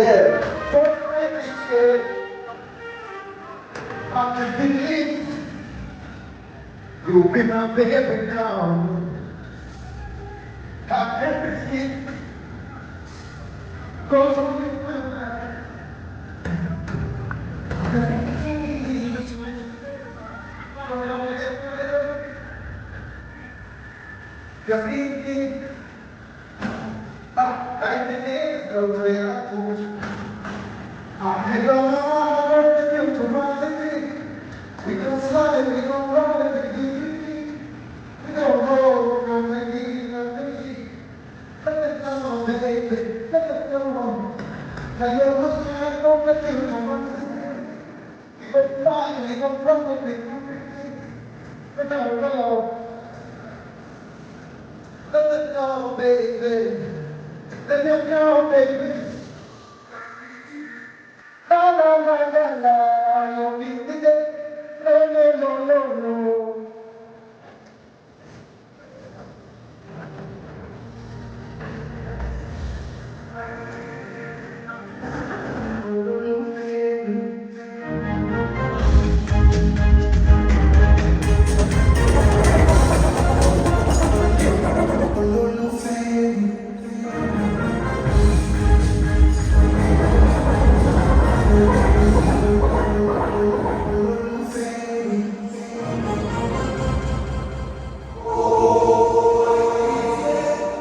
Yeah. I believe you'll be my baby now. Everything goes on in my life. You're I didn't know where I was. I don't you to run. We gon' slide, we gon' ride, we gon' roll, let it go, baby, let it go. Now you're looking at over to the but finally, I'm probably let it go, baby, let it go, baby. La la la la la, you'll be the day, no no no no no.